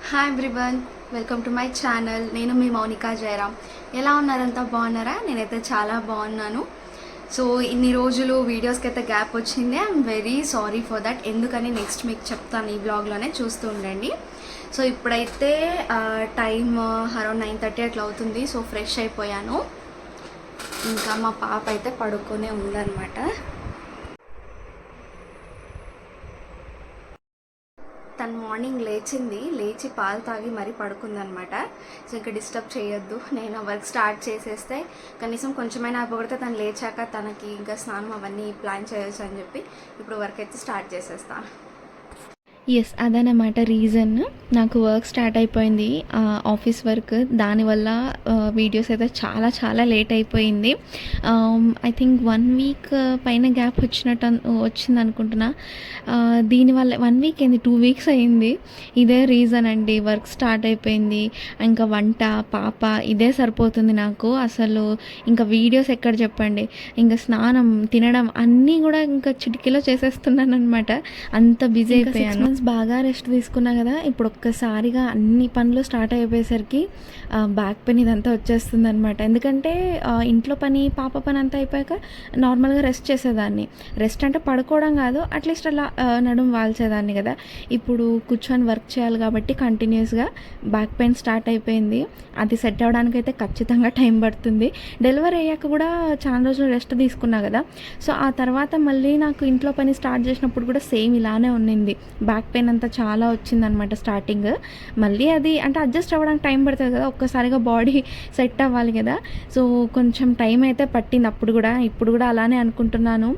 Hi everyone, welcome to my channel. నేను మీ మౌనికా జయరామ్. ఎలా ఉన్నారంతా బాగున్నారా? నేనైతే చాలా బాగున్నాను. సో ఇన్ని రోజులు వీడియోస్కి అయితే గ్యాప్ వచ్చింది. I'm very sorry for that. ఎందుకని నెక్స్ట్ మీకు చెప్తాను, ఈ బ్లాగ్లోనే చూస్తూ ఉండండి. సో ఇప్పుడైతే టైం అరౌండ్ 9:30 అట్లా అవుతుంది. సో ఫ్రెష్ అయిపోయాను. ఇంకా మా పాప అయితే పడుకొనే ఉందన్నమాట. తను మార్నింగ్ లేచి పాలు తాగి మరీ పడుకుందనమాట. సో ఇంకా డిస్టర్బ్ చేయొద్దు, నేను వర్క్ స్టార్ట్ చేసేస్తే కనీసం కొంచెమైనా అయిపోతే తను లేచాక తనకి ఇంకా స్నానం అవన్నీ ప్లాన్ చేయొచ్చు అని చెప్పి ఇప్పుడు వర్క్ అయితే స్టార్ట్ చేసేస్తాను. ఎస్, అదనమాట రీజన్. నాకు వర్క్ స్టార్ట్ అయిపోయింది, ఆఫీస్ వర్క్. దానివల్ల వీడియోస్ అయితే చాలా చాలా లేట్ అయిపోయింది. ఐ థింక్ 1 వీక్ పైన గ్యాప్ వచ్చింది అనుకుంటున్నా. దీనివల్ల 1 వీక్ ఏంది, 2 వీక్స్ అయింది. ఇదే రీజన్ అండి. వర్క్ స్టార్ట్ అయిపోయింది, ఇంకా వంట, పాప, ఇదే సరిపోతుంది నాకు. అసలు ఇంకా వీడియోస్ ఎక్కడ చెప్పండి. ఇంకా స్నానం, తినడం అన్నీ కూడా ఇంకా చిటికీలో చేసేస్తున్నాను అనమాట. అంత బిజీ అయిపోయాను. బాగా రెస్ట్ తీసుకున్నా కదా, ఇప్పుడు ఒక్కసారిగా అన్ని పనులు స్టార్ట్ అయిపోయేసరికి బ్యాక్ పెయిన్ ఇదంతా వచ్చేస్తుంది అనమాట. ఎందుకంటే ఇంట్లో పని, పాప పని అంతా అయిపోయాక నార్మల్గా రెస్ట్ చేసేదాన్ని. రెస్ట్ అంటే పడుకోవడం కాదు, అట్లీస్ట్ అలా నడుము వాల్చేదాన్ని కదా. ఇప్పుడు కూర్చొని వర్క్ చేయాలి కాబట్టి కంటిన్యూస్గా బ్యాక్ పెయిన్ స్టార్ట్ అయిపోయింది. అది సెట్ అవ్వడానికి అయితే ఖచ్చితంగా టైం పడుతుంది. డెలివరీ అయ్యాక కూడా చాలా రోజులు రెస్ట్ తీసుకున్నా కదా. సో ఆ తర్వాత మళ్ళీ నాకు ఇంట్లో పని స్టార్ట్ చేసినప్పుడు కూడా సేమ్ ఇలానే ఉన్నింది. బ్యాక్ పెయిన్ అంతా చాలా వచ్చిందనమాట స్టార్టింగ్. మళ్ళీ అది అంటే అడ్జస్ట్ అవ్వడానికి టైం పడుతుంది కదా, ఒక్కసారిగా బాడీ సెట్ అవ్వాలి కదా. సో కొంచెం టైం అయితే పట్టింది అప్పుడు కూడా. ఇప్పుడు కూడా అలానే అనుకుంటున్నాను.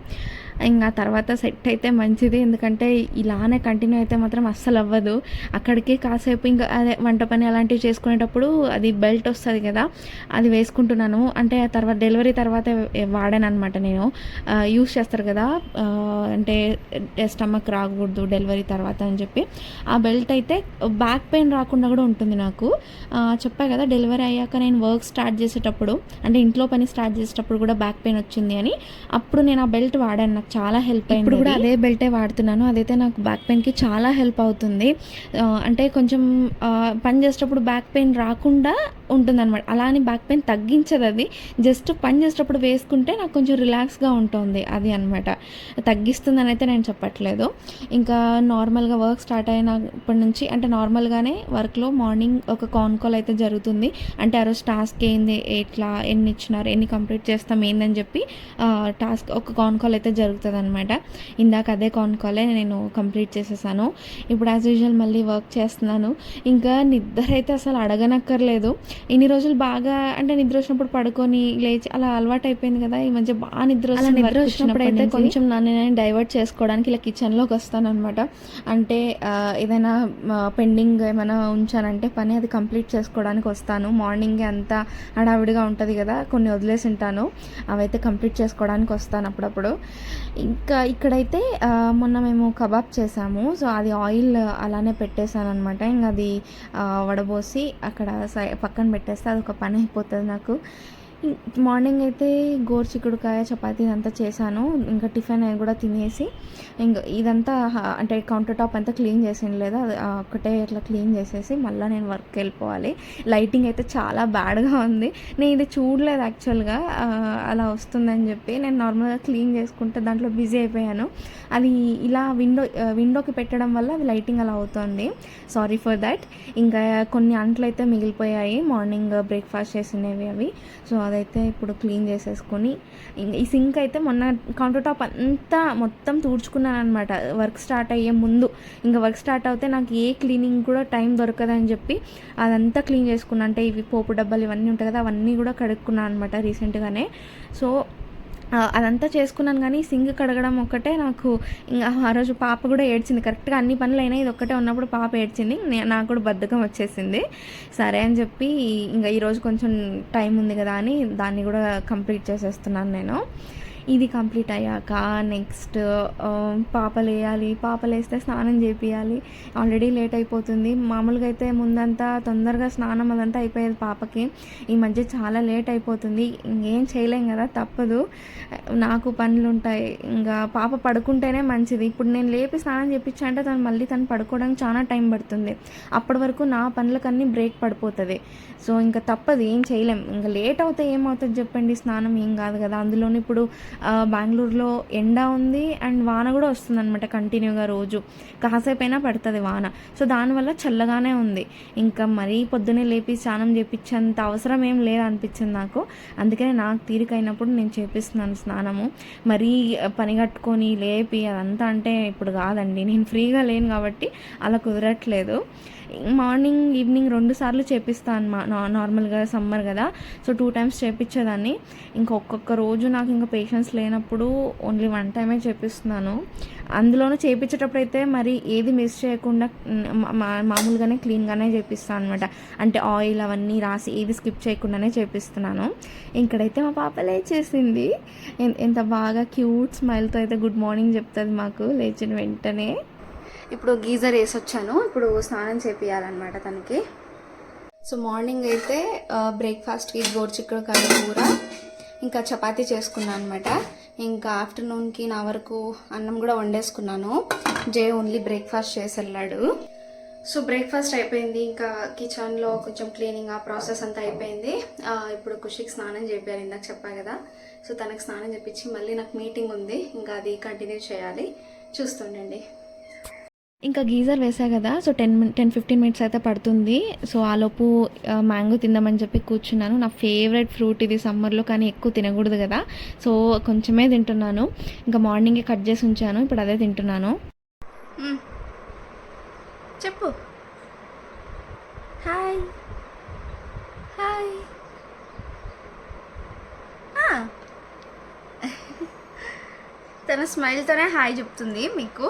ఇంకా తర్వాత సెట్ అయితే మంచిది, ఎందుకంటే ఇలానే కంటిన్యూ అయితే మాత్రం అస్సలు అవ్వదు. అక్కడికి కాసేపు ఇంకా అదే వంట పని అలాంటివి చేసుకునేటప్పుడు అది బెల్ట్ వస్తుంది కదా, అది వేసుకుంటున్నాను. అంటే తర్వాత డెలివరీ తర్వాత వాడాను అనమాట. నేను యూస్ చేస్తారు కదా, అంటే స్టమక్ రాకూడదు డెలివరీ తర్వాత అని చెప్పి. ఆ బెల్ట్ అయితే బ్యాక్ పెయిన్ రాకుండా కూడా ఉంటుంది నాకు. చెప్పా కదా, డెలివరీ అయ్యాక నేను వర్క్ స్టార్ట్ చేసేటప్పుడు, అంటే ఇంట్లో పని స్టార్ట్ చేసేటప్పుడు కూడా బ్యాక్ పెయిన్ వచ్చింది అని. అప్పుడు నేను ఆ బెల్ట్ వాడాను, నాకు చాలా హెల్ప్ అయింది. ఇప్పుడు కూడా అదే బెల్టే వాడుతున్నాను. అదైతే నాకు బ్యాక్ పెయిన్కి చాలా హెల్ప్ అవుతుంది. అంటే కొంచెం పని చేసేటప్పుడు బ్యాక్ పెయిన్ రాకుండా ఉంటుందన్నమాట. అలా అని బ్యాక్ పెయిన్ తగ్గించదు అది. జస్ట్ పని చేసేటప్పుడు వేసుకుంటే నాకు కొంచెం రిలాక్స్గా ఉంటుంది, అది అనమాట. తగ్గిస్తుందని అయితే నేను చెప్పట్లేదు. ఇంకా నార్మల్గా వర్క్ స్టార్ట్ అయినప్పటి నుంచి, అంటే నార్మల్గానే వర్క్లో మార్నింగ్ ఒక కాన్ కాల్ అయితే జరుగుతుంది. అంటే ఆ రోజు టాస్క్ ఏంది, ఎట్లా, ఎన్ని ఇచ్చినారు, ఎన్ని కంప్లీట్ చేస్తాం ఏందని చెప్పి టాస్క్ ఒక కాన్ కాల్ అయితే జరుగుతుంది అనమాట. ఇందాక అదే కాన్ కాలే నేను కంప్లీట్ చేసేసాను. ఇప్పుడు యాజ్ యూజువల్ మళ్ళీ వర్క్ చేస్తున్నాను. ఇంకా నిద్ర అయితే అసలు అడగనక్కర్లేదు. ఇన్ని రోజులు బాగా, అంటే నిద్ర వచ్చినప్పుడు పడుకొని లేచి అలా అలవాటు అయిపోయింది కదా. ఈ మధ్య బాగా నిద్ర వచ్చినప్పుడు అయితే కొంచెం నన్ను నేను డైవర్ట్ చేసుకోవడానికి ఇలా కిచెన్లోకి వస్తాను అనమాట. అంటే ఏదైనా పెండింగ్ ఏమైనా ఉంచానంటే పని, అది కంప్లీట్ చేసుకోవడానికి వస్తాను. మార్నింగ్ అంతా హడావిడిగా ఉంటుంది కదా, కొన్ని వదిలేసి ఉంటాను, అవైతే కంప్లీట్ చేసుకోవడానికి వస్తాను అప్పుడప్పుడు. ఇంకా ఇక్కడైతే మొన్న మేము కబాబ్ చేసాము. సో అది ఆయిల్ అలానే పెట్టేశాను అనమాట. ఇంకా అది వడబోసి అక్కడ పక్కన పెట్టేస్తే అదొక పని అయిపోతుంది నాకు. మార్నింగ్ అయితే గోరుచిక్కుడుకాయ, చపాతీ ఇదంతా చేశాను. ఇంకా టిఫిన్ అవి కూడా తినేసి ఇంకా ఇదంతా అంటే కౌంటర్ టాప్ అంతా క్లీన్ చేసాను, లేదా ఒకటే ఇట్లా క్లీన్ చేసేసి మళ్ళీ నేను వర్క్కి వెళ్ళిపోవాలి. లైటింగ్ అయితే చాలా బ్యాడ్గా ఉంది. నేను ఇది చూడలేదు యాక్చువల్గా అలా వస్తుందని చెప్పి. నేను నార్మల్గా క్లీన్ చేసుకుంటే దాంట్లో బిజీ అయిపోయాను. అది ఇలా విండోకి పెట్టడం వల్ల అది లైటింగ్ అలా అవుతుంది. Sorry for that. ఇంకా కొన్ని అంట్లు అయితే మిగిలిపోయాయి మార్నింగ్ బ్రేక్ఫాస్ట్ చేసినవి అవి. సో అదైతే ఇప్పుడు క్లీన్ చేసేసుకొని, ఈ సింక్ అయితే మొన్న కౌంటర్ టాప్ అంతా మొత్తం తుడుచుకున్నాను అనమాట వర్క్ స్టార్ట్ అయ్యే ముందు. ఇంకా వర్క్ స్టార్ట్ అవుతే నాకు ఏ క్లీనింగ్ కూడా టైం దొరకదని చెప్పి అదంతా క్లీన్ చేసుకున్నాను. అంటే ఇవి పోపు డబ్బాలు ఇవన్నీ ఉంటాయి కదా, అవన్నీ కూడా కడుక్కున్నాను అనమాట రీసెంట్గానే. సో అదంతా చేసుకున్నాను. కానీ సింక్ కడగడం ఒక్కటే నాకు, ఇంకా ఆ రోజు పాప కూడా ఏడ్చింది. కరెక్ట్గా అన్ని పనులు అయినా ఇది ఒక్కటే ఉన్నప్పుడు పాప ఏడ్చింది. నాకు కూడా బద్ధకం వచ్చేసింది. సరే అని చెప్పి ఇంకా ఈరోజు కొంచెం టైం ఉంది కదా అని దాన్ని కూడా కంప్లీట్ చేసేస్తున్నాను నేను. ఇది కంప్లీట్ అయ్యాక నెక్స్ట్ పాపలు వేయాలి, పాపలు వేస్తే స్నానం చేపియాలి. ఆల్రెడీ లేట్ అయిపోతుంది. మామూలుగా అయితే ముందంతా తొందరగా స్నానం అదంతా అయిపోయేది పాపకి. ఈ మధ్య చాలా లేట్ అయిపోతుంది. ఇంకేం చేయలేం కదా, తప్పదు. నాకు పనులు ఉంటాయి. ఇంకా పాప పడుకుంటేనే మంచిది. ఇప్పుడు నేను లేపి స్నానం చేయించాలంటే తను పడుకోవడానికి చాలా టైం పడుతుంది. అప్పటి వరకు నా పనులకన్నీ బ్రేక్ పడిపోతుంది. సో ఇంకా తప్పదు, ఏం చేయలేం. ఇంకా లేట్ అవుతే ఏమవుతుంది చెప్పండి, స్నానం ఏం కాదు కదా. అందులోని ఇప్పుడు బెంగళూరులో ఎండ ఉంది అండ్ వాన కూడా వస్తుంది అనమాట కంటిన్యూగా. రోజు కాసేపైనా పడుతుంది వాన. సో దానివల్ల చల్లగానే ఉంది. ఇంకా మరీ పొద్దున్నే లేపి స్నానం చేయించేంత అవసరం ఏం లేదనిపించింది నాకు. అందుకనే నాకు తీరికైనప్పుడు నేను చేపిస్తున్నాను స్నానము. మరీ పని కట్టుకొని లేపి అదంతా అంటే ఇప్పుడు కాదండి. నేను ఫ్రీగా లేను కాబట్టి అలా కుదరట్లేదు. మార్నింగ్ ఈవినింగ్ 2 సార్లు చేపిస్తాను నార్మల్గా, సమ్మర్ కదా. So 2 times చేపించేదాన్ని. ఒక్కొక్క రోజు నాకు ఇంకా పేషెన్స్ లేనప్పుడు ఓన్లీ 1 time చేపిస్తున్నాను. అందులోనూ చేయించేటప్పుడు అయితే మరి ఏది మిస్ చేయకుండా మామూలుగానే క్లీన్గానే చేపిస్తాను అనమాట. అంటే ఆయిల్ అవన్నీ రాసి ఏది స్కిప్ చేయకుండానే చేపిస్తున్నాను. ఇక్కడైతే మా పాప లేచేసింది. ఎంత బాగా క్యూట్ స్మైల్తో అయితే గుడ్ మార్నింగ్ చెప్తుంది మాకు లేచిన వెంటనే. ఇప్పుడు గీజర్ వేసి వచ్చాను. ఇప్పుడు స్నానం చేపియాలన్నమాట తనకి. సో మార్నింగ్ అయితే బ్రేక్ఫాస్ట్కి గోరుచిక్కుడుకాయ కూర ఇంకా చపాతీ చేసుకున్నాను అనమాట. ఇంకా ఆఫ్టర్నూన్కి నా వరకు అన్నం కూడా వండేసుకున్నాను. జే ఓన్లీ బ్రేక్ఫాస్ట్ చేసి వెళ్ళాడు. సో బ్రేక్ఫాస్ట్ అయిపోయింది. ఇంకా కిచెన్లో కొంచెం క్లీనింగ్ ఆ ప్రాసెస్ అంతా అయిపోయింది. ఇప్పుడు ఖుషికి స్నానం చేయాలి, ఇందాక చెప్పా కదా. సో తనకు స్నానం చేపించి మళ్ళీ నాకు మీటింగ్ ఉంది, ఇంకా అది కంటిన్యూ చేయాలి. చూస్తుండండి. ఇంకా గీజర్ వేసా కదా. సో 10-15 minutes అయితే పడుతుంది. సో ఆలోపు మ్యాంగో తిందామని చెప్పి కూర్చున్నాను. నా ఫేవరెట్ ఫ్రూట్ ఇది సమ్మర్లో, కానీ ఎక్కువ తినకూడదు కదా. సో కొంచెమే తింటున్నాను. ఇంకా మార్నింగే కట్ చేసి ఉంచాను, ఇప్పుడు అదే తింటున్నాను. చెప్పు హాయ్ హాయ్. తన స్మైల్తోనే హాయ్ చెప్తుంది మీకు.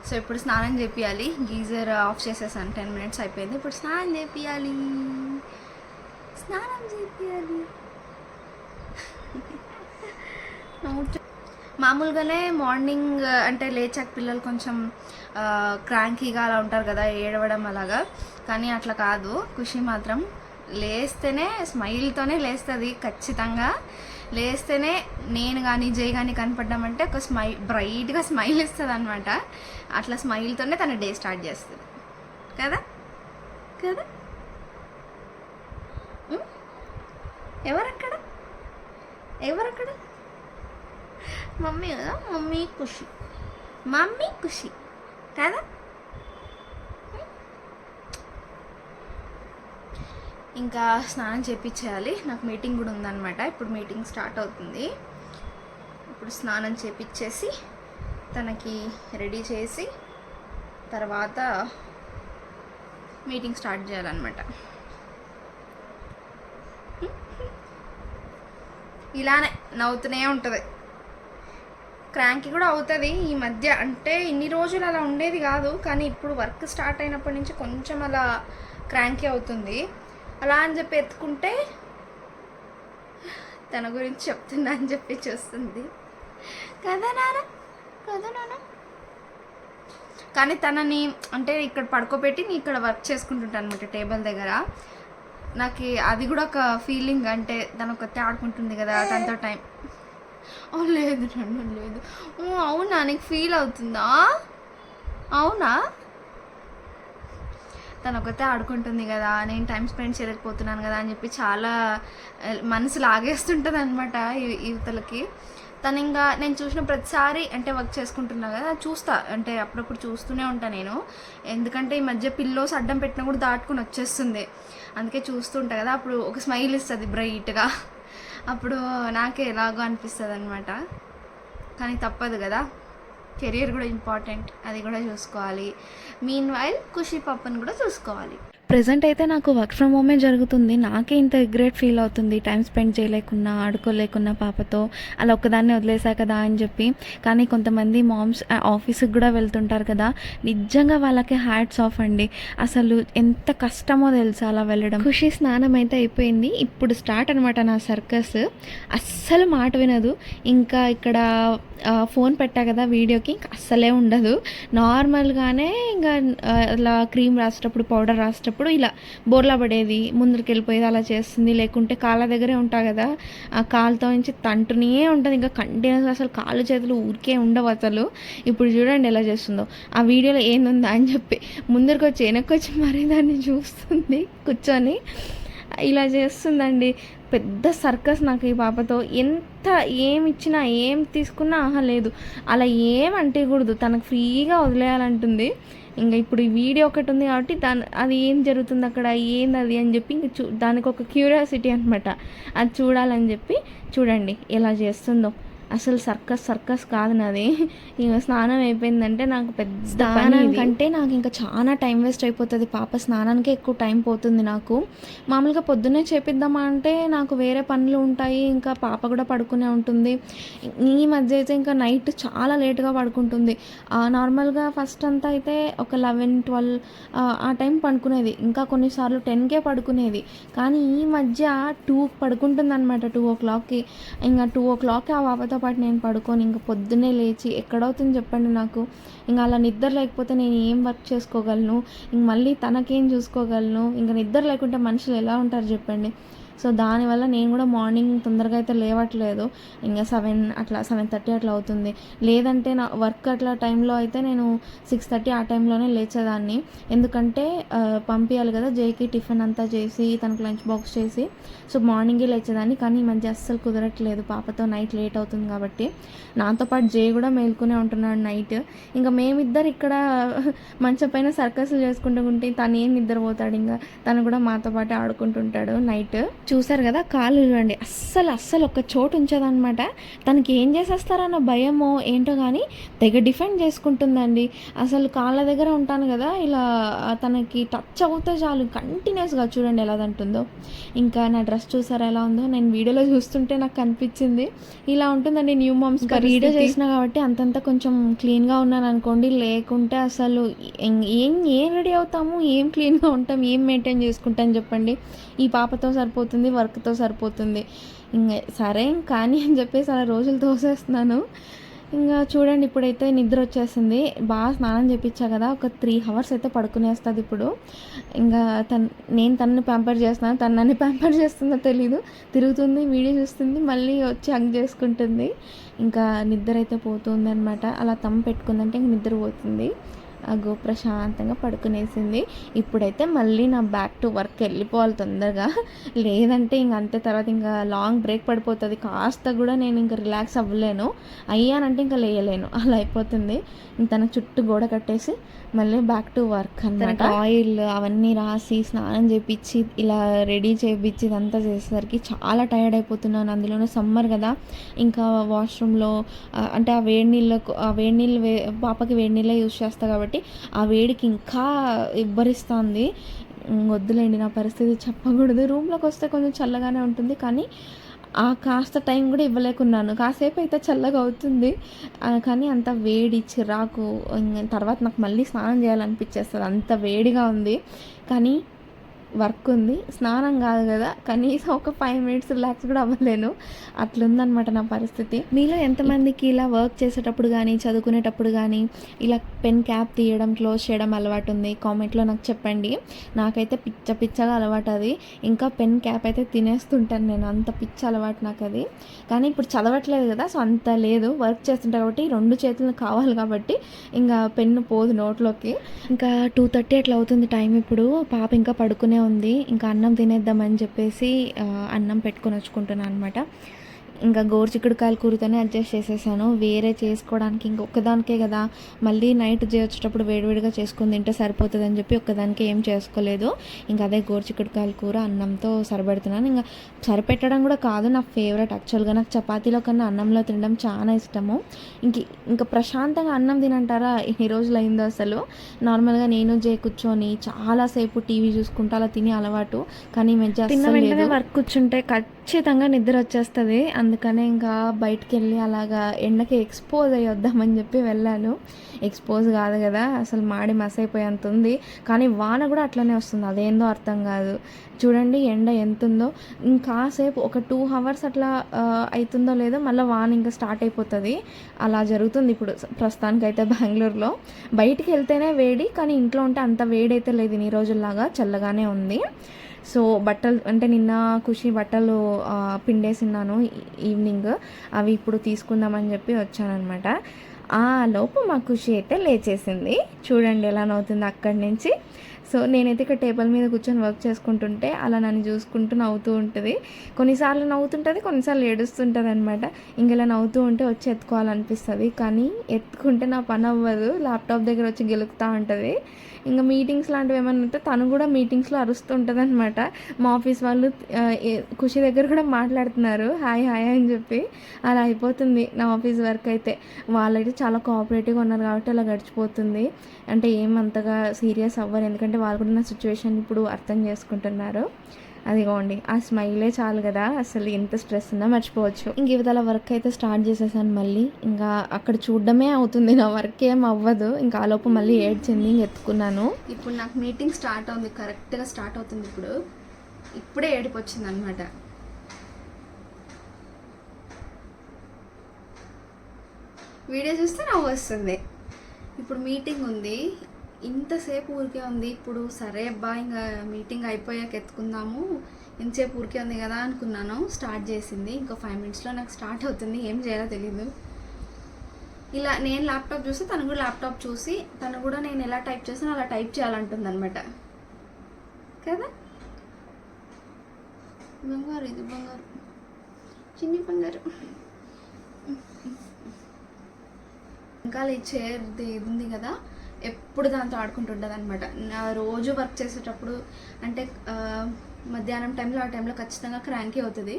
సో ఇప్పుడు స్నానం చేపియాలి. గీజర్ ఆఫ్ చేసేసాను, 10 minutes అయిపోయింది. ఇప్పుడు స్నానం చేపియాలి. మామూలుగానే మార్నింగ్ అంటే లేచాక పిల్లలు కొంచెం క్రాంకీగా అలా ఉంటారు కదా, ఏడవడం అలాగా. కానీ అట్లా కాదు. ఖుషి మాత్రం లేస్తేనే స్మైల్తోనే లేస్తుంది ఖచ్చితంగా. లేస్తేనే నేను కానీ జై కానీ కనపడ్డామంటే ఒక బ్రైట్గా స్మైల్ ఇస్తుంది అనమాట. అట్లా స్మైల్తోనే తన డే స్టార్ట్ చేస్తుంది కదా కదా. ఎవరక్కడ మమ్మీ కదా. మమ్మీ ఖుషి కదా. ఇంకా స్నానం చేపించేయాలి. నాకు మీటింగ్ కూడా ఉందన్నమాట. ఇప్పుడు మీటింగ్ స్టార్ట్ అవుతుంది. ఇప్పుడు స్నానం చేపించేసి తనకి రెడీ చేసి తర్వాత మీటింగ్ స్టార్ట్ చేయాలన్నమాట. ఇలానే నవ్వుతూనే ఉంటుంది. క్రాంకీ కూడా అవుతుంది ఈ మధ్య. అంటే ఇన్ని రోజులు అలా ఉండేది కాదు, కానీ ఇప్పుడు వర్క్ స్టార్ట్ అయినప్పటి నుంచి కొంచెం అలా క్రాంకీ అవుతుంది. అలా అని చెప్పి ఎత్తుకుంటే తన గురించి చెప్తున్నా అని చెప్పి చూస్తుంది కదా నాన్న. కానీ తనని అంటే ఇక్కడ పడుకోబెట్టి నేను ఇక్కడ వర్క్ చేసుకుంటుంటాను అనమాట టేబుల్ దగ్గర. నాకు అది కూడా ఒక ఫీలింగ్. అంటే తను కొత్త ఆడుకుంటుంది కదా, తనతో టైం. లేదు లేదు. అవునా, నీకు ఫీల్ అవుతుందా? అవునా, తను ఒకతే ఆడుకుంటుంది కదా, నేను టైం స్పెండ్ చేయలేకపోతున్నాను కదా అని చెప్పి చాలా మనసు లాగేస్తుంటుంది అనమాట యువతలకి. తను ఇంకా నేను చూసిన ప్రతిసారి అంటే వర్క్ చేసుకుంటున్నా కదా చూస్తా, అంటే అప్పుడప్పుడు చూస్తూనే ఉంటాను నేను. ఎందుకంటే ఈ మధ్య పిల్లోస్ అడ్డం పెట్టినా కూడా దాటుకుని వచ్చేస్తుంది. అందుకే చూస్తుంటా కదా, అప్పుడు ఒక స్మైల్ ఇస్తుంది బ్రైట్గా. అప్పుడు నాకే ఎలాగో అనిపిస్తుంది అనమాట. కానీ తప్పదు కదా, కెరియర్ కూడా ఇంపార్టెంట్, అది కూడా చూసుకోవాలి. మీన్ వైల్ ఖుషి పాపను కూడా చూసుకోవాలి. ప్రెజెంట్ అయితే నాకు వర్క్ ఫ్రమ్ హోమే జరుగుతుంది. నాకే ఇంత రిగ్రెట్ ఫీల్ అవుతుంది టైం స్పెండ్ చేయలేకున్నా, ఆడుకోలేకున్నా పాపతో, అలా ఒక్కదాన్ని వదిలేసా కదా అని చెప్పి. కానీ కొంతమంది మామ్స్ ఆఫీస్కి కూడా వెళ్తుంటారు కదా, నిజంగా వాళ్ళకి హ్యాట్స్ ఆఫ్ అండి. అసలు ఎంత కష్టమో తెలుసా అలా వెళ్ళడం. ఖుషి స్నానం అయితే అయిపోయింది, ఇప్పుడు స్టార్ట్ అనమాట నా సర్కస్. అస్సలు మాట వినదు. ఇంకా ఇక్కడ ఫోన్ పెట్టా కదా వీడియోకి, ఇంకా అస్సలే ఉండదు. నార్మల్గానే ఇంకా అలా క్రీమ్ రాసేటప్పుడు, పౌడర్ రాసేటప్పుడు ఇలా బోర్లా పడేది, ముందరికి వెళ్ళిపోయేది, అలా చేస్తుంది. లేకుంటే కాళ్ళ దగ్గరే ఉంటా కదా, ఆ కాలుతో నుంచి తంటునే ఉంటుంది. ఇంకా కంటిన్యూస్ అసలు కాళ్ళు చేతులు ఊరికే ఉండవు అసలు. ఇప్పుడు చూడండి ఎలా చేస్తుందో. ఆ వీడియోలో ఏందుందా అని చెప్పి ముందరికి వచ్చి వెనక్కి వచ్చి మరీ దాన్ని చూస్తుంది కూర్చొని. ఇలా చేస్తుందండి. పెద్ద సర్కస్ నాకు ఈ పాపతో. ఎంత ఏమి ఇచ్చినా ఏం తీసుకున్నా లేదు, అలా ఏం అంటేకూడదు, తనకు ఫ్రీగా వదిలేయాలంటుంది. ఇంకా ఇప్పుడు ఈ వీడియో ఒకటి ఉంది కాబట్టి అది ఏం జరుగుతుంది అక్కడ, ఏంది అది అని చెప్పి ఇంక దానికి ఒక క్యూరియాసిటీ అనమాట, అది చూడాలని చెప్పి. చూడండి ఎలా చేస్తుందో. అసలు సర్కస్ కాదు నాది. ఇక స్నానం అయిపోయిందంటే నాకు పెద్ద స్నానం కంటే నాకు ఇంకా చాలా టైం వేస్ట్ అయిపోతుంది. పాప స్నానానికే ఎక్కువ టైం పోతుంది నాకు. మామూలుగా పొద్దున్నే చేపిద్దామా అంటే నాకు వేరే పనులు ఉంటాయి, ఇంకా పాప కూడా పడుకునే ఉంటుంది. ఈ మధ్య అయితే ఇంకా నైట్ చాలా లేట్గా పడుకుంటుంది. నార్మల్గా ఫస్ట్ అంతా అయితే ఒక 11-12 ఆ టైం పడుకునేది, ఇంకా కొన్నిసార్లు 10కే పడుకునేది. కానీ ఈ మధ్య 2కి పడుకుంటుంది అనమాట, 2 o'clockకి. ఇంకా 2 o'clockకి ఆ పాపతో పాటు నేను పడుకొని ఇంకా పొద్దున్నే లేచి ఎక్కడవుతుంది చెప్పండి నాకు. ఇంకా అలా నిద్ర లేకపోతే నేను ఏం వర్క్ చేసుకోగలను, ఇంక మళ్ళీ తనకేం చూసుకోగలను. ఇంకా నిద్ర లేకుంటే మనుషులు ఎలా ఉంటారు చెప్పండి. సో దానివల్ల నేను కూడా మార్నింగ్ తొందరగా అయితే లేవట్లేదు. ఇంకా 7:30 అట్లా అవుతుంది. లేదంటే నా వర్క్ అట్లా టైంలో అయితే నేను 6:30 ఆ టైంలోనే లేచేదాన్ని. ఎందుకంటే పంపించాలి కదా జేకి, టిఫిన్ అంతా చేసి తనకు లంచ్ బాక్స్ చేసి. సో మార్నింగే లేచేదాన్ని. కానీ ఈ మధ్య అస్సలు కుదరట్లేదు, పాపతో నైట్ లేట్ అవుతుంది కాబట్టి. నాతో పాటు జే కూడా మేల్కొనే ఉంటున్నాడు నైట్. ఇంకా మేమిద్దరు ఇక్కడ మంచం పైన సర్కస్లు చేసుకుంటూ ఉంటే తను ఏం నిద్రపోతాడు, ఇంకా తను కూడా మాతో పాటు ఆడుకుంటుంటాడు నైట్. చూసారు కదా కాళ్ళు చూడండి, అస్సలు ఒక చోటు ఉంచదనమాట. తనకి ఏం చేసేస్తారన్న భయమో ఏంటో కానీ తెగ డిఫెండ్ చేసుకుంటుందండి. అసలు కాళ్ళ దగ్గర ఉంటాను కదా, ఇలా తనకి టచ్ అవుతే చాలు కంటిన్యూస్గా. చూడండి ఎలా అంటుందో. ఇంకా నా డ్రెస్ చూసారా ఎలా ఉందో, నేను వీడియోలో చూస్తుంటే నాకు కనిపించింది. ఇలా ఉంటుందండి న్యూ మామ్స్. వీడియో చేసినా కాబట్టి అంతంత కొంచెం క్లీన్గా ఉన్నాను అనుకోండి, లేకుంటే అసలు ఏం రెడీ అవుతాము, ఏం క్లీన్గా ఉంటాం, ఏం మెయింటైన్ చేసుకుంటాం చెప్పండి. ఈ పాపతో సరిపోతుంది, వర్క్తో సరిపోతుంది. ఇంకా సరే కానీ అని చెప్పేసి అలా రోజులు తోసేస్తున్నాను. ఇంకా చూడండి ఇప్పుడైతే నిద్ర వచ్చేసింది. బాగా స్నానం చేయించా కదా, ఒక 3 hours అయితే పడుకునేస్తుంది ఇప్పుడు. ఇంకా నేను తనని ప్యాంపర్ చేస్తున్నాను, తను నన్ను ప్యాంపర్ చేస్తుందో తెలీదు. తిరుగుతుంది, వీడియో చూస్తుంది, మళ్ళీ వచ్చి హగ్ చేసుకుంటుంది. ఇంకా నిద్ర అయితే పోతుంది అనమాట. అలా పెట్టుకుందంటే ఇంక నిద్ర పోతుంది. ప్రశాంతంగా పడుకునేసింది. ఇప్పుడైతే మళ్ళీ నా బ్యాక్ టు వర్క్ వెళ్ళిపోవాలి తొందరగా, లేదంటే ఇంక అంతే. తర్వాత ఇంకా లాంగ్ బ్రేక్ పడిపోతుంది. కాస్త కూడా నేను ఇంకా రిలాక్స్ అవ్వలేను, అయ్యానంటే ఇంకా లేయలేను, అలా అయిపోతుంది. తన చుట్టూ గోడ కట్టేసి మళ్ళీ బ్యాక్ టు వర్క్ అన్నమాట. ఆయిల్ అవన్నీ రాసి స్నానం చేయించి ఇలా రెడీ చేయించి ఇదంతా చేసేసరికి చాలా టైర్డ్ అయిపోతున్నాను. అందులోనే సమ్మర్ కదా, ఇంకా వాష్రూమ్లో అంటే ఆ వేడి నీళ్ళు పాపకి వేడి నీళ్ళే యూజ్ చేస్తా కాబట్టి ఆ వేడికి ఇంకా ఇబ్బరిస్తుంది. వద్దులేండి, నా పరిస్థితి చెప్పకూడదు. రూమ్లోకి వస్తే కొంచెం చల్లగానే ఉంటుంది, కానీ ఆ కాస్త టైం కూడా ఇవ్వలేకున్నాను. కాసేపు అయితే చల్లగా అవుతుంది, కానీ అంత వేడి చిరాకు. తర్వాత నాకు మళ్ళీ స్నానం చేయాలనిపించేస్తుంది, అంత వేడిగా ఉంది. కానీ వర్క్ ఉంది, స్నానం కాదు కదా, కనీసం ఒక 5 minutes రిలాక్స్ కూడా అవ్వలేను. అట్లుందనమాట నా పరిస్థితి. మీలో ఎంతమందికి ఇలా వర్క్ చేసేటప్పుడు కానీ చదువుకునేటప్పుడు కానీ ఇలా పెన్ క్యాప్ తీయడం, క్లోజ్ చేయడం అలవాటు ఉంది? కామెంట్లో నాకు చెప్పండి. నాకైతే పిచ్చగా అలవాటు అది. ఇంకా పెన్ క్యాప్ అయితే తినేస్తుంటాను నేను, అంత పిచ్చ అలవాటు నాకు అది. కానీ ఇప్పుడు చదవట్లేదు కదా, సో అంత లేదు. వర్క్ చేస్తుంటా కాబట్టి 2 చేతులు కావాలి కాబట్టి ఇంకా పెన్ను పోదు నోట్లోకి. ఇంకా 2:30 అట్లా అవుతుంది టైం. ఇప్పుడు పాప ఇంకా పడుకునే ఉంది. ఇంకా అన్నం తినేద్దామని చెప్పేసి అన్నం పెట్టుకొని వచ్చుకుంటున్నాను అనమాట. ఇంకా గోరుచిక్కుడుకాయల కూరతోనే అడ్జస్ట్ చేసేసాను. వేరే చేసుకోవడానికి ఇంకొకదానికే కదా, మళ్ళీ నైట్ వచ్చేటప్పుడు వేడివేడిగా చేసుకొని తింటే సరిపోతుంది అని చెప్పి ఒక్కదానికే ఏం చేసుకోలేదు. ఇంకా అదే గోరుచిక్కుడుకాయల కూర అన్నంతో సరిపెడుతున్నాను. ఇంకా సరిపెట్టడం కూడా కాదు, నా ఫేవరెట్ యాక్చువల్గా. నాకు చపాతీలో కన్నా అన్నంలో తినడం చాలా ఇష్టము. ఇంకా ప్రశాంతంగా అన్నం తినంటారా ఎన్ని రోజులు అయిందో అసలు. నార్మల్గా నేను కూర్చొని చాలాసేపు టీవీ చూసుకుంటూ అలా తిని అలవాటు, కానీ ఈ మధ్య అసలు వర్క్ కూర్చుంటే ఖచ్చితంగా నిద్ర వచ్చేస్తుంది. అందుకనే ఇంకా బయటికి వెళ్ళి అలాగా ఎండకి ఎక్స్పోజ్ అయ్యి వద్దామని చెప్పి వెళ్ళాను. ఎక్స్పోజ్ కాదు కదా, అసలు మాడి మసైపోయేంత ఉంది. కానీ వాన కూడా అట్లనే వస్తుంది, అదేందో అర్థం కాదు. చూడండి ఎండ ఎంత ఉందో. ఇంకాసేపు ఒక 2 hours అట్లా అవుతుందో లేదో మళ్ళీ వాన ఇంకా స్టార్ట్ అయిపోతుంది. అలా జరుగుతుంది ఇప్పుడు ప్రస్తుతానికైతే బెంగళూరులో. బయటికి వెళ్తేనే వేడి, కానీ ఇంట్లో ఉంటే అంత వేడి అయితే లేదు. ఈ రోజుల్లాగా చల్లగానే ఉంది. సో బట్టలు అంటే నిన్న ఖుషి బట్టలు పిండేసిన్నాను ఈవినింగ్, అవి ఇప్పుడు తీసుకుందామని చెప్పి వచ్చానమాట. ఆ లోపు మా ఖుషి అయితే లేచేసింది. చూడండి ఎలా నవ్వుతుంది అక్కడి నుంచి. సో నేనైతే ఇక్కడ టేబుల్ మీద కూర్చొని వర్క్ చేసుకుంటుంటే అలా నన్ను చూసుకుంటూ నవ్వుతూ ఉంటుంది. కొన్నిసార్లు నవ్వుతుంటుంది, కొన్నిసార్లు ఏడుస్తుంటుంది అనమాట. ఇంకెలా నవ్వుతూ ఉంటే వచ్చి ఎత్తుకోవాలనిపిస్తుంది, కానీ ఎత్తుకుంటే నా పని అవ్వదు. ల్యాప్టాప్ దగ్గర వచ్చి గెలుకుతూ ఉంటుంది. ఇంకా మీటింగ్స్ లాంటివి ఏమైనా ఉంటే తను కూడా మీటింగ్స్లో అరుస్తూ ఉంటుంది అనమాట. మా ఆఫీస్ వాళ్ళు ఖుషి దగ్గర కూడా మాట్లాడుతున్నారు హాయ్ హాయ్ అని చెప్పి. అలా అయిపోతుంది నా ఆఫీస్ వర్క్ అయితే. వాళ్ళైతే చాలా కోఆపరేటివ్గా ఉన్నారు కాబట్టి అలా గడిచిపోతుంది. అంటే ఏమంతగా సీరియస్ అవ్వరు, ఎందుకంటే వాళ్ళు కూడా నా సిచ్యువేషన్ ఇప్పుడు అర్థం చేసుకుంటున్నారు. అదిగోండి ఆ స్మైలే చాలు కదా, అసలు ఎంత స్ట్రెస్ ఉన్నా మర్చిపోవచ్చు. ఇంక ఇవతల వర్క్ అయితే స్టార్ట్ చేసేసాను మళ్ళీ. ఇంకా అక్కడ చూడడమే అవుతుంది, నా వర్క్ ఏం అవ్వదు. ఇంకా ఆ లోపు మళ్ళీ ఏడ్చింది, ఇంక ఎత్తుకున్నాను. ఇప్పుడు నాకు మీటింగ్ స్టార్ట్ అవుతుంది, కరెక్ట్గా స్టార్ట్ అవుతుంది. ఇప్పుడే ఏడుపు వచ్చింది అనమాట. వీడియో చూస్తే నవ్వు వస్తుంది. ఇప్పుడు మీటింగ్ ఉంది, ఇంతసేపు ఊరికే ఉంది. ఇప్పుడు సరే అబ్బా ఇంకా మీటింగ్ అయిపోయాక ఎత్తుకుందాము, ఇంతసేపు ఊరికే ఉంది కదా అనుకున్నాను. స్టార్ట్ చేసింది, ఇంకో 5 minutesలో నాకు స్టార్ట్ అవుతుంది. ఏం చేయాలో తెలీదు. ఇలా నేను ల్యాప్టాప్ చూసి తను కూడా ల్యాప్టాప్ చూసి, తను కూడా నేను ఎలా టైప్ చేస్తానో అలా టైప్ చేయాలంటుంది అనమాట కదా. బంగారు, ఇది బంగారు, చిన్ని బంగారు. ఇంకా ఈ చైర్ది ఇది ఉంది కదా, ఎప్పుడు దాంతో ఆడుకుంటుంటుంది అనమాట. నా రోజు వర్క్ చేసేటప్పుడు అంటే మధ్యాహ్నం టైంలో, ఆ టైంలో ఖచ్చితంగా క్రాంకీ అవుతుంది.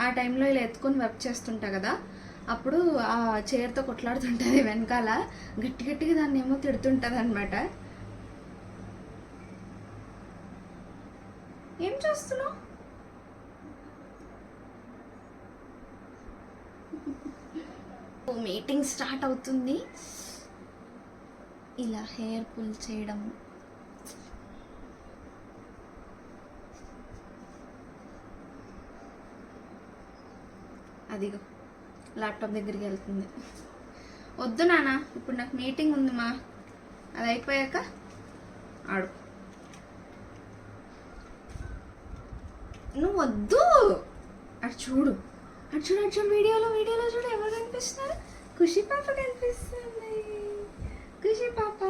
ఆ టైంలో ఇలా ఎత్తుకొని వర్క్ చేస్తుంటా కదా, అప్పుడు ఆ చైర్తో కొట్లాడుతుంటుంది వెనకాల. గట్టి గట్టిగా దాన్ని ఏమో తిడుతుంటుంది అనమాట. ఏం చేస్తున్నావు? మీటింగ్ స్టార్ట్ అవుతుంది. ఇలా హెయిర్ పుల్ చేయడం, అదిగో ల్యాప్టాప్ దగ్గరికి వెళ్తుంది. వద్దు నాన్న, ఇప్పుడు నాకు మీటింగ్ ఉంది మా, అది అయిపోయాక ఆడు. నువ్వు వద్దు. అటు చూడు, అటు చూడు, అటు చూడు, వీడియోలో చూడు ఎవరు కనిపిస్తున్నారు. ఖుషి పాప కనిపిస్తుంది. ఖుషి పాప,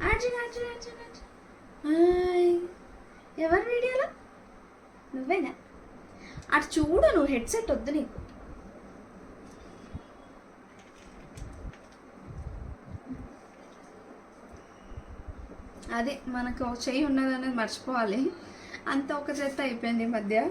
అర్జున్ అర్జున్ అర్జున్ అర్జున్. హాయ్, ఎవరు వీడియోలో? నువ్వేనా? అటు చూడు, నువ్వు హెడ్సెట్ వద్దు నీకు. అదే మనకు ఒక చెయ్యి ఉన్నదనేది మర్చిపోవాలి, అంత ఒక చేత అయిపోయింది ఈ మధ్య.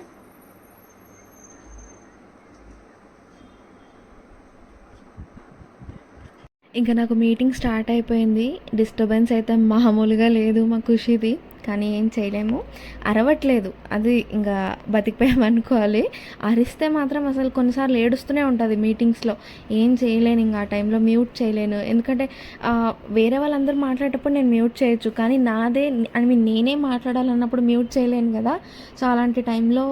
ఇంకా నాకు మీటింగ్ స్టార్ట్ అయిపోయింది. డిస్టర్బెన్స్ అయితే మామూలుగా లేదు మా ఖుషిది, కానీ ఏం చేయలేము. అరవట్లేదు, అది ఇంకా బతికిపోయామనుకోవాలి. అరిస్తే మాత్రం అసలు కొన్నిసార్లు ఏడుస్తూనే ఉంటుంది మీటింగ్స్లో. ఏం చేయలేను, ఇంకా ఆ టైంలో మ్యూట్ చేయలేను. ఎందుకంటే వేరే వాళ్ళందరూ మాట్లాడేటప్పుడు నేను మ్యూట్ చేయొచ్చు, కానీ నాదే నేనే మాట్లాడాలన్నప్పుడు మ్యూట్ చేయలేను కదా. సో అలాంటి టైంలో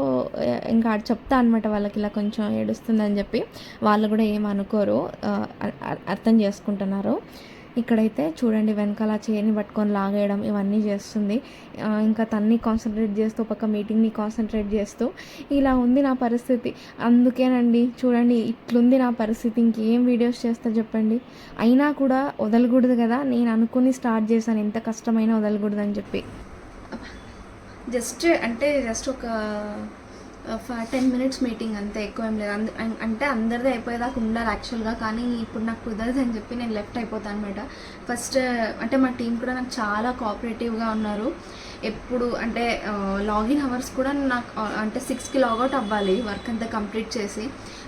ఇంకా చెప్తా అనమాట వాళ్ళకి, ఇలా కొంచెం ఏడుస్తుందని చెప్పి. వాళ్ళు కూడా ఏం అనుకోరు, అర్థం చేసుకుంటున్నారు. ఇక్కడైతే చూడండి వెనకాల చైర్ని పట్టుకొని లాగేయడం ఇవన్నీ చేస్తుంది. ఇంకా తన్ని కాన్సన్ట్రేట్ చేస్తూ పక్క మీటింగ్ని కాన్సన్ట్రేట్ చేస్తూ ఇలా ఉంది నా పరిస్థితి. అందుకేనండి చూడండి ఇట్లుంది నా పరిస్థితి. ఇంకేం వీడియోస్ చేస్తా చెప్పండి. అయినా కూడా వదలకూడదు కదా, నేను అనుకుని స్టార్ట్ చేశాను, ఎంత కష్టమైనా వదలకూడదు అని చెప్పి. జస్ట్ ఒక 10 మినిట్స్ మీటింగ్ అంతే, ఎక్కువ ఏం లేదు. అంటే అందరిది అయిపోయేదాకా ఉండాలి యాక్చువల్గా, కానీ ఇప్పుడు నాకు కుదరదు అని చెప్పి నేను లెఫ్ట్ అయిపోతాను అనమాట. ఫస్ట్ అంటే మా టీం కూడా నాకు చాలా కోఆపరేటివ్గా ఉన్నారు. ఎప్పుడు అంటే లాగిన్ అవర్స్ కూడా నాకు అంటే 6కి లాగౌట్ అవ్వాలి వర్క్ అంతా కంప్లీట్ చేసి,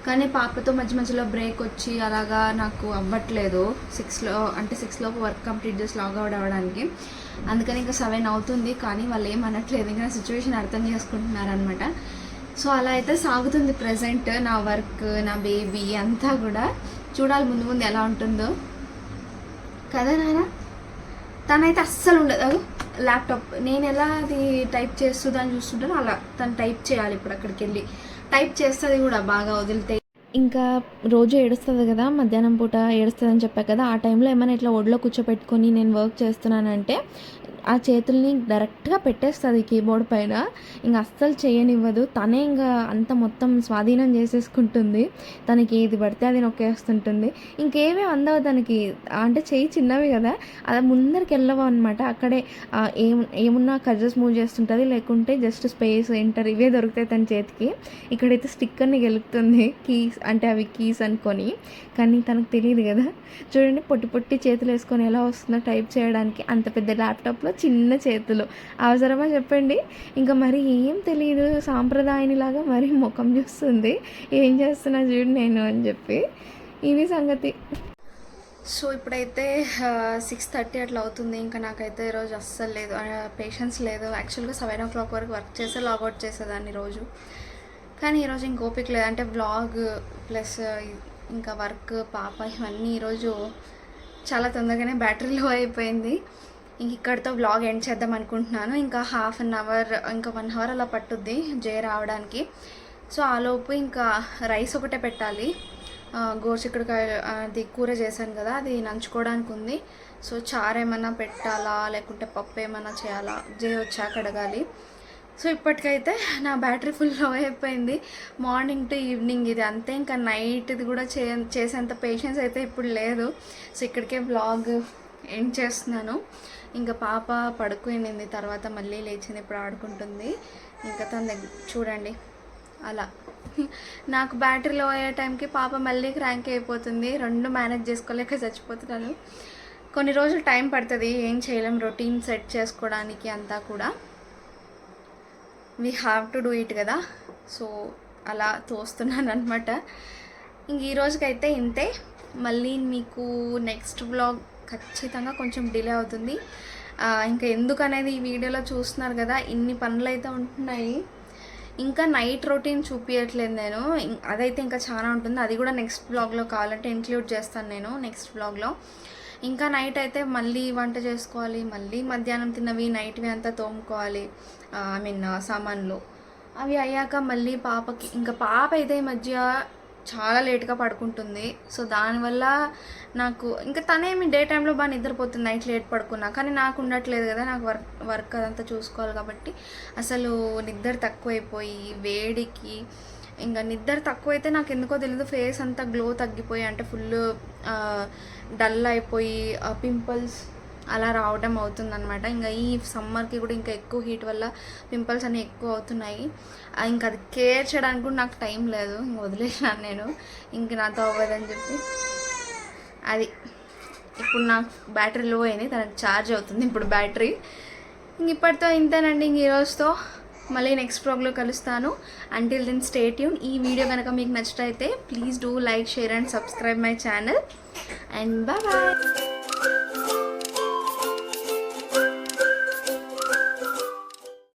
కానీ పాపతో మధ్య మధ్యలో బ్రేక్ వచ్చి అలాగా నాకు అవ్వట్లేదు 6లోపు వర్క్ కంప్లీట్ చేసి లాగౌట్ అవ్వడానికి. అందుకని ఇంకా 7 అవుతుంది, కానీ వాళ్ళు ఏమనట్లేదు, ఇంకా నా సిచ్యువేషన్ అర్థం చేసుకుంటున్నారనమాట. సో అలా అయితే సాగుతుంది ప్రజెంట్ నా వర్క్, నా బేబీ అంతా కూడా. చూడాలి ముందు ముందు ఎలా ఉంటుందో కదా నాన్న. తనైతే అస్సలు ఉండదు ల్యాప్టాప్, నేను ఎలా అది టైప్ చేస్తుందని చూస్తుంటాను అలా తను టైప్ చేయాలి. ఇప్పుడు అక్కడికి వెళ్ళి టైప్ చేస్తుంది కూడా బాగా, వదిలితే. ఇంకా రోజు ఏడుస్తుంది కదా, మధ్యాహ్నం పూట ఏడుస్తుంది అని చెప్పా కదా, ఆ టైంలో ఏమైనా ఇట్లా ఒడిలో కూర్చోపెట్టుకొని నేను వర్క్ చేస్తున్నానంటే ఆ చేతుల్ని డైరెక్ట్గా పెట్టేస్తుంది కీబోర్డ్ పైన, ఇంకా అస్సలు చేయనివ్వదు. తనే ఇంకా అంత మొత్తం స్వాధీనం చేసేసుకుంటుంది, తనకి ఏది పడితే అది నొక్కేస్తుంటుంది. ఇంకేమీ అందవు తనకి, అంటే చేయి చిన్నవి కదా, అది ముందరికి వెళ్ళవు అనమాట. అక్కడే ఏమున్నా కజెస్ మూవ్ చేస్తుంటుంది, లేకుంటే జస్ట్ స్పేస్ ఎంటర్ ఇవే దొరుకుతాయి తన చేతికి. ఇక్కడైతే స్టిక్కర్ని గెలుపుతుంది, కీస్ అంటే అవి కీస్ అనుకొని, కానీ తనకు తెలియదు కదా. చూడండి పొట్టి పొట్టి చేతులు వేసుకొని ఎలా వస్తుందో టైప్ చేయడానికి, అంత పెద్ద ల్యాప్టాప్లో చిన్న చేతులు అవసరమా చెప్పండి. ఇంకా మరి ఏం తెలియదు, సాంప్రదాయనిలాగా మరి ముఖం చూస్తుంది, ఏం చేస్తున్నా చూడు నేను అని చెప్పి. ఇది సంగతి. సో ఇప్పుడైతే 6:30 అట్లా అవుతుంది. ఇంకా నాకైతే ఈరోజు అస్సలు లేదు, పేషెన్స్ లేదు. యాక్చువల్గా 7 o'clock వరకు వర్క్ చేస్తే లాగౌట్ చేసేదాన్ని రోజు, కానీ ఈరోజు ఇంక ఓపిక లేదు. అంటే వ్లాగ్ ప్లస్ ఇంకా వర్క్, పాప, ఇవన్నీ ఈరోజు చాలా తొందరగానే బ్యాటరీ లో అయిపోయింది. ఇంక ఇక్కడితో వ్లాగ్ ఎండ్ చేద్దాం అనుకుంటున్నాను. ఇంకా ½ an hour, ఇంకా 1 hour అలా పట్టుద్ది జయ రావడానికి. సో ఆలోపు ఇంకా రైస్ ఒకటే పెట్టాలి, గోరుచిక్కుడుకాయ అది కూర చేశాను కదా, అది నంచుకోవడానికి ఉంది. సో చారు ఏమన్నా పెట్టాలా లేకుంటే పప్పు ఏమన్నా చేయాలా, జయ వచ్చాక అడగాలి. సో ఇప్పటికైతే నా బ్యాటరీ ఫుల్ లో అయిపోయింది, మార్నింగ్ టు ఈవినింగ్ ఇది అంతే. ఇంకా నైట్ది కూడా చేసేంత పేషెన్స్ అయితే ఇప్పుడు లేదు. సో ఇక్కడికే వ్లాగ్ ఎండ్ చేస్తున్నాను. ఇంకా పాప పడుకునింది, తర్వాత మళ్ళీ లేచింది, ఇప్పుడు ఆడుకుంటుంది. ఇంకా తన దగ్గర చూడండి అలా. నాకు బ్యాటరీ లో అయ్యే టైంకి పాప మళ్ళీ క్రాంక్ అయిపోతుంది, రెండు మేనేజ్ చేసుకోలేక చచ్చిపోతున్నాను. కొన్ని రోజులు టైం పడుతుంది, ఏం చేయలేం, రొటీన్ సెట్ చేసుకోవడానికి అంతా కూడా. We have to do it కదా. సో అలా తోస్తున్నాను అనమాట. ఇంక ఈ రోజుకైతే ఇంతే. మళ్ళీ మీకు నెక్స్ట్ వ్లాగ్ ఖచ్చితంగా కొంచెం డిలే అవుతుంది. ఇంకా ఎందుకనేది ఈ వీడియోలో చూస్తున్నారు కదా, ఇన్ని పనులు అయితే ఉంటున్నాయి. ఇంకా నైట్ రొటీన్ చూపించట్లేదు నేను, అదైతే ఇంకా చాలా ఉంటుంది. అది కూడా నెక్స్ట్ వ్లాగ్లో కావాలంటే ఇంక్లూడ్ చేస్తాను నేను నెక్స్ట్ వ్లాగ్లో. ఇంకా నైట్ అయితే మళ్ళీ వంట చేసుకోవాలి, మళ్ళీ మధ్యాహ్నం తిన్నవి నైట్వి అంతా తోముకోవాలి, సామాన్లు అవి అయ్యాక మళ్ళీ పాపకి. ఇంకా పాప అయితే ఈ మధ్య చాలా లేట్గా పడుకుంటుంది. సో దానివల్ల నాకు ఇంకా తనేమి డే టైంలో బాగా నిద్రపోతుంది, నైట్ లేట్ పడుకున్నా, కానీ నాకు ఉండట్లేదు కదా, నాకు వర్క్ అదంతా చూసుకోవాలి కాబట్టి అసలు నిద్ర తక్కువైపోయి వేడికి ఇంకా నిద్ర తక్కువైతే నాకు ఎందుకో తెలియదు ఫేస్ అంతా గ్లో తగ్గిపోయి, అంటే ఫుల్ డల్ అయిపోయి పింపుల్స్ అలా రావడం అవుతుందన్నమాట. ఇంకా ఈ సమ్మర్కి కూడా ఇంకా ఎక్కువ హీట్ వల్ల పింపుల్స్ అన్నీ ఎక్కువ అవుతున్నాయి. ఇంకా అది కేర్ చేయడానికి కూడా నాకు టైం లేదు, ఇంక వదిలేసినాను నేను, ఇంక నాతో అవ్వదని చెప్పి. అది ఇప్పుడు నాకు బ్యాటరీ లో అయింది, తనకు ఛార్జ్ అవుతుంది ఇప్పుడు బ్యాటరీ. ఇంక ఇప్పటితో ఇంతేనండి, ఇంక ఈరోజుతో మళ్ళీ నెక్స్ట్ వ్లాగ్లో కలుస్తాను. Until then stay tune. ఈ వీడియో కనుక మీకు నచ్చినట్లయితే please do like, share and subscribe my channel and bye bye.